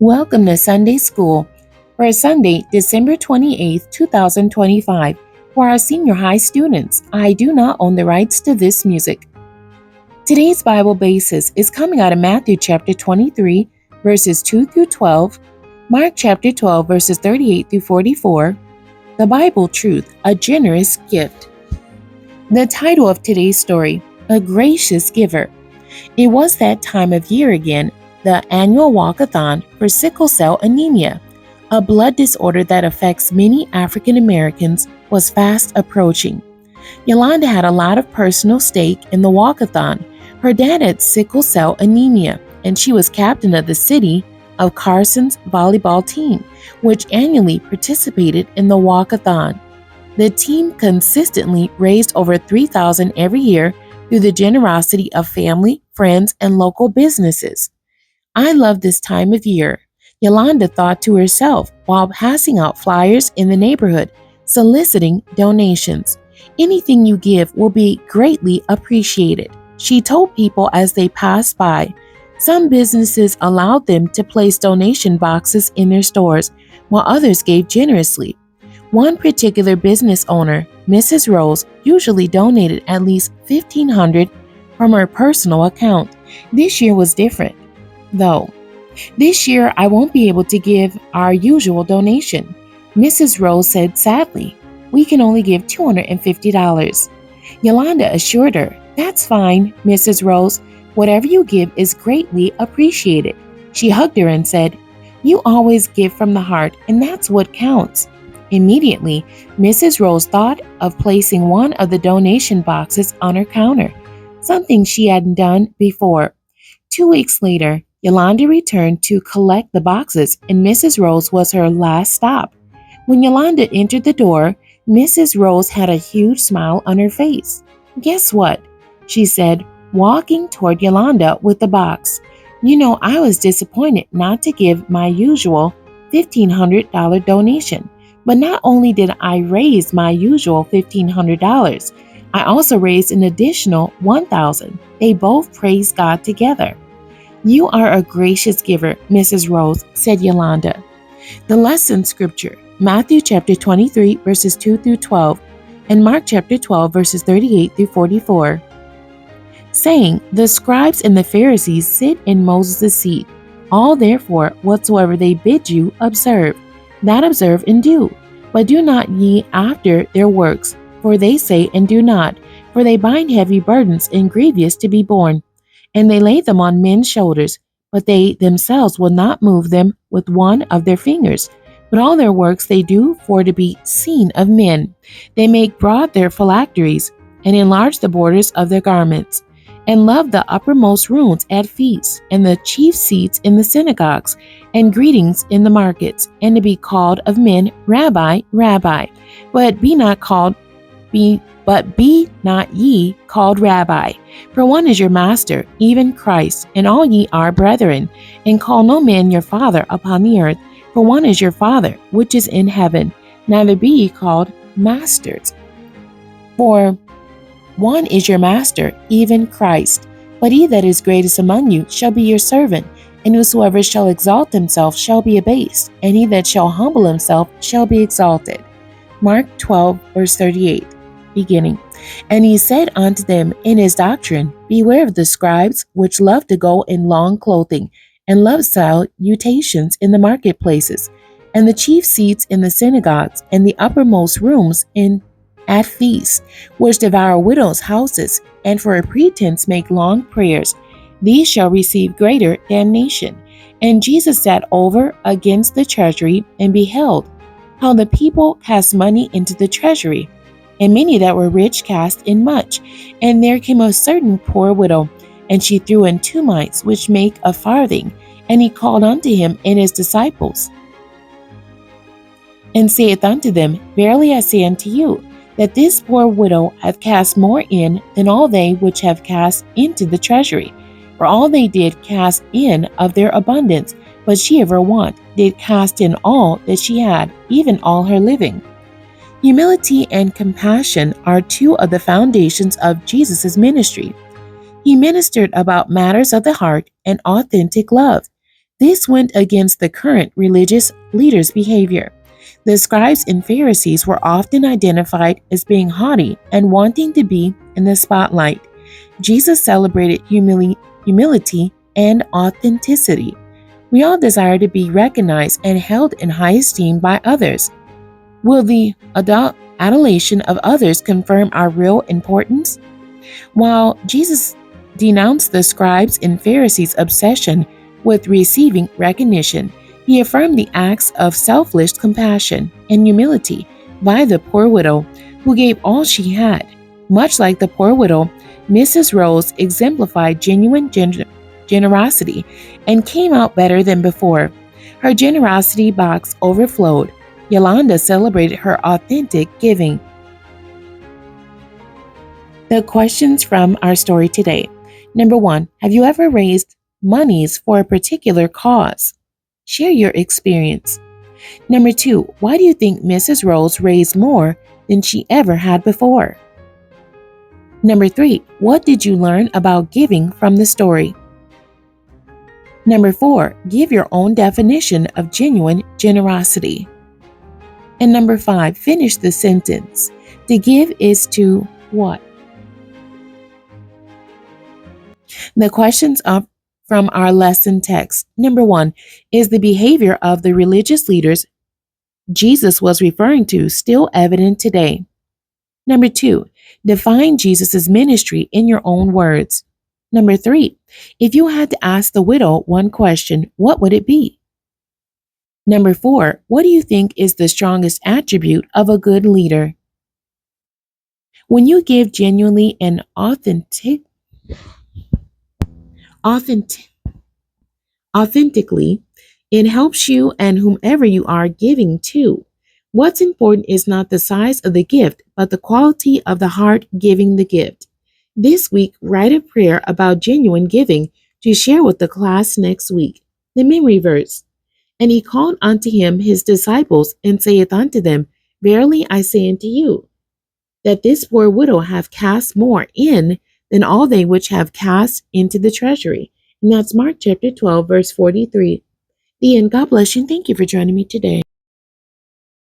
Welcome to Sunday School for Sunday, December 28th, 2025. For our senior high students, I do not own the rights to this music. Today's Bible basis is coming out of Matthew chapter 23, verses 2 through 12, Mark chapter 12, verses 38 through 44, the Bible Truth, a Generous Gift. The title of today's story, A Gracious Giver. It was that time of year again, the annual walkathon for sickle cell anemia, a blood disorder that affects many African Americans, was fast approaching. Yolanda had a lot of personal stake in the walkathon. Her dad had sickle cell anemia, and she was captain of the city of Carson's volleyball team, which annually participated in the walkathon. The team consistently raised over $3,000 every year through the generosity of family, friends, and local businesses. I love this time of year, Yolanda thought to herself while passing out flyers in the neighborhood, soliciting donations. Anything you give will be greatly appreciated, she told people as they passed by. Some businesses allowed them to place donation boxes in their stores, while others gave generously. One particular business owner, Mrs. Rose, usually donated at least $1,500 from her personal account. This year was different, though. This year, I won't be able to give our usual donation, Mrs. Rose said sadly. We can only give $250. Yolanda assured her, That's fine, Mrs. Rose. Whatever you give is greatly appreciated. She hugged her and said, You always give from the heart, and that's what counts. Immediately, Mrs. Rose thought of placing one of the donation boxes on her counter, something she hadn't done before. 2 weeks later, Yolanda returned to collect the boxes, and Mrs. Rose was her last stop. When Yolanda entered the door, Mrs. Rose had a huge smile on her face. Guess what? She said, walking toward Yolanda with the box. You know, I was disappointed not to give my usual $1,500 donation. But not only did I raise my usual $1,500, I also raised an additional $1,000. They both praised God together. You are a gracious giver, Mrs. Rose, said Yolanda. The lesson scripture, Matthew chapter 23, verses 2 through 12, and Mark chapter 12, verses 38 through 44. Saying, The scribes and the Pharisees sit in Moses' seat. All therefore, whatsoever they bid you, observe. That observe and do. But do not ye after their works, for they say and do not. For they bind heavy burdens and grievous to be borne, and they lay them on men's shoulders, but they themselves will not move them with one of their fingers. But all their works they do for to be seen of men. They make broad their phylacteries, and enlarge the borders of their garments, and love the uppermost rooms at feasts, and the chief seats in the synagogues, and greetings in the markets, and to be called of men, Rabbi, Rabbi. But be not ye called Rabbi, for one is your master, even Christ, and all ye are brethren. And call no man your father upon the earth, for one is your Father, which is in heaven. Neither be ye called masters, for one is your master, even Christ. But he that is greatest among you shall be your servant, and whosoever shall exalt himself shall be abased, and he that shall humble himself shall be exalted. Mark 12, verse 38, beginning. And he said unto them in his doctrine, Beware of the scribes, which love to go in long clothing, and love salutations in the marketplaces, and the chief seats in the synagogues, and the uppermost rooms at feasts, which devour widows' houses, and for a pretense make long prayers. These shall receive greater damnation. And Jesus sat over against the treasury, and beheld how the people cast money into the treasury. And many that were rich cast in much. And there came a certain poor widow, and she threw in 2 mites, which make a farthing. And he called unto him and his disciples, and saith unto them, Verily I say unto you, that this poor widow hath cast more in than all they which have cast into the treasury. For all they did cast in of their abundance, but she of her want did cast in all that she had, even all her living. Humility and compassion are 2 of the foundations of Jesus' ministry. He ministered about matters of the heart and authentic love. This went against the current religious leaders' behavior. The scribes and Pharisees were often identified as being haughty and wanting to be in the spotlight. Jesus celebrated humility and authenticity. We all desire to be recognized and held in high esteem by others. Will the adulation of others confirm our real importance? While Jesus denounced the scribes and Pharisees' obsession with receiving recognition, he affirmed the acts of selfless compassion and humility by the poor widow who gave all she had. Much like the poor widow, Mrs. Rose exemplified genuine generosity and came out better than before. Her generosity box overflowed. Yolanda celebrated her authentic giving. The questions from our story today. Number 1, have you ever raised monies for a particular cause? Share your experience. Number 2, why do you think Mrs. Rose raised more than she ever had before? Number 3, what did you learn about giving from the story? Number 4, give your own definition of genuine generosity. And number 5, finish the sentence. To give is to what? The questions up from our lesson text. Number 1, is the behavior of the religious leaders Jesus was referring to still evident today? Number 2, define Jesus' ministry in your own words. Number 3, if you had to ask the widow one question, what would it be? Number 4, what do you think is the strongest attribute of a good leader? When you give genuinely and authentically, it helps you and whomever you are giving to. What's important is not the size of the gift, but the quality of the heart giving the gift. This week, write a prayer about genuine giving to share with the class next week. The memory verse. And he called unto him his disciples, and saith unto them, Verily I say unto you, that this poor widow hath cast more in than all they which have cast into the treasury. And that's Mark chapter 12, verse 43. The end. God bless you, and thank you for joining me today.